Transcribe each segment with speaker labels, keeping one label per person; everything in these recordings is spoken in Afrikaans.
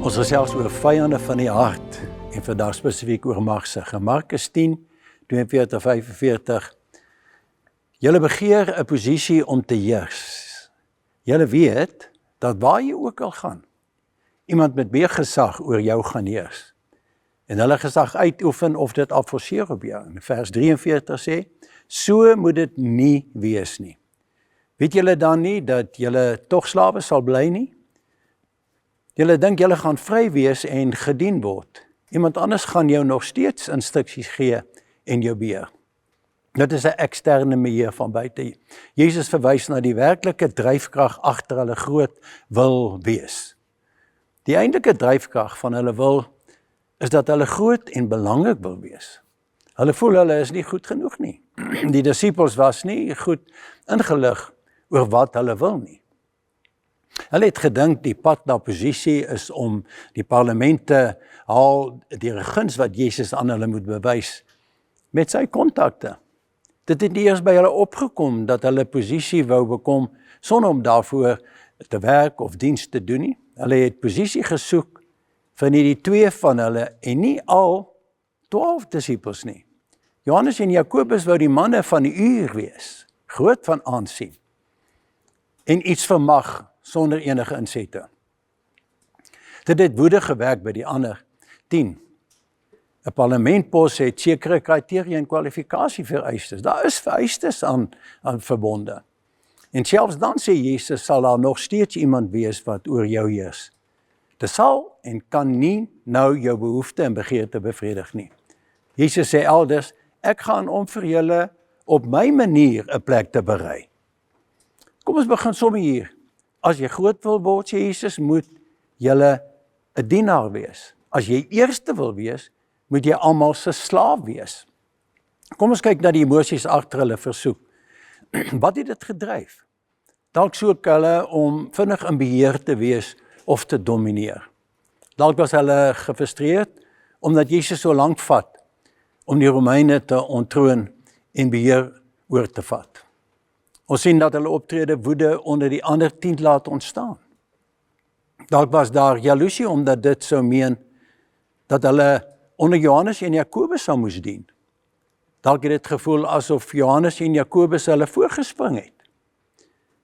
Speaker 1: Ons gesels oor vyande van die hart en vandag spesifiek oor magsige. Markus 10, 42, 45. Julle begeer 'n posisie om te heers. Julle weet dat waar jy ook al gaan, iemand met meer gesag oor jou gaan heers. En hulle gesag uitoefen of dit afforceer op jou. En vers 43 sê, so moet dit nie wees nie. Weet julle dan nie dat julle tog slawe sal bly nie? Julle dink julle gaan vry wees en gedien word. Iemand anders gaan jou nog steeds instruksies gee en jou beheer. Dit is 'n eksterne beheer van buite. Jesus verwys na die werklike dryfkrag agter hulle groot wil wees. Die eintlike dryfkrag van hulle wil is dat hulle groot en belangrik wil wees. Hulle voel hulle is nie goed genoeg nie. Die disippels was nie goed ingelig oor wat hulle wil nie. Hulle het gedink die pad na posisie is om die parlement te haal, die guns wat Jesus aan hulle moet bewys met sy kontakte. Dit het nie eers by hulle opgekom dat hulle posisie wou bekom sonder om daarvoor te werk of diens te doen nie. Hulle het posisie gesoek van die 2 van hulle en nie al 12 disippels nie. Johannes en Jakobus wou die manne van die uur wees, groot van aansien en iets vermag sonder enige insette. Dit het woede gewerk by die ander 10. 'n Parlementpos het sekere kriteria en kwalifikasie vereistes. Daar is vereistes aan verbonde. En selfs dan sê Jesus, sal daar nog steeds iemand wees wat oor jou heers. Dit sal en kan nie nou jou behoefte en begeerte bevredig nie. Jesus sê elders, ek gaan om vir julle op my manier 'n plek te berei. Kom ons begin sommer hier. As jy groot wil word, sê Jesus, moet julle 'n dienaar wees. As jy eerste wil wees, moet jy almal se slaaf wees. Kom ons kyk na die emosies agter hulle versoek. Wat het dit gedryf? Dalk soek hulle om vinnig in beheer te wees of te domineer. Dalk was hulle gefrustreerd omdat Jesus so lank vat om die Romeine te ontroon en beheer oor te vat. Ons sien dat hulle optrede woede onder die ander 10 laat ontstaan. Dalk was daar jaloesie omdat dit sou meen dat hulle onder Johannes en Jakobus sou moes dien. Dalk het dit gevoel asof Johannes en Jakobus hulle voorgespring het.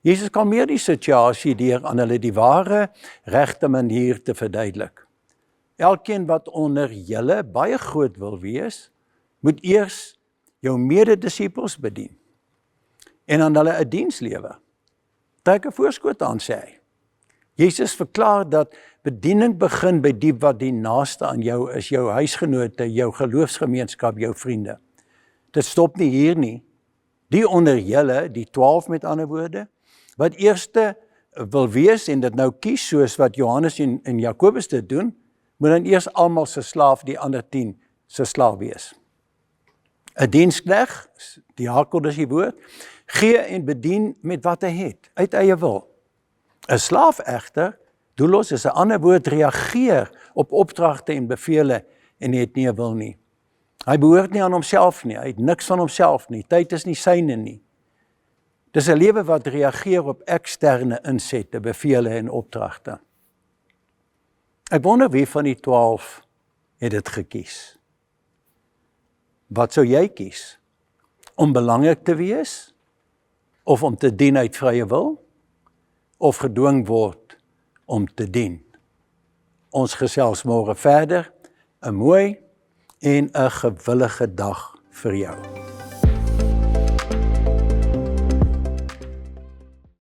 Speaker 1: Jesus kalmeer die situasie deur aan hulle die ware, regte manier te verduidelik. Elkeen wat onder julle baie groot wil wees, moet eers jou mededisippels bedien en aan hulle 'n diens lewer. Trek 'n voorskot aan, sê hy. Jesus verklaar dat bediening begin by die wat die naaste aan jou is, jou huisgenote, jou geloofsgemeenskap, jou vriende. Dit stop nie hier nie. Die onder julle, die 12 met ander woorde, wat eerste wil wees en dit nou kies soos wat Johannes en Jakobus dit doen, moet dan eers almal se slaaf, die ander 10 se slaaf wees. 'n Dienskneg, die hakel is die woord, gee en bedien met wat hy het, uit eie wil. 'n Slaaf egter, doelloos is 'n ander woord, reageer op opdragte en bevele en het nie 'n wil nie. Hy behoort nie aan homself nie, hy het niks van homself nie, tyd is nie syne nie. Dis 'n lewe wat reageer op eksterne insette, bevele en opdragte. Ek wonder wie van die 12 het dit gekies. Wat sou jy kies? Om belangrik te wees? Of om te dien uit vrye wil? Of gedwing word om te dien? Ons gesels môre verder. 'n mooi en 'n gewillige dag vir jou.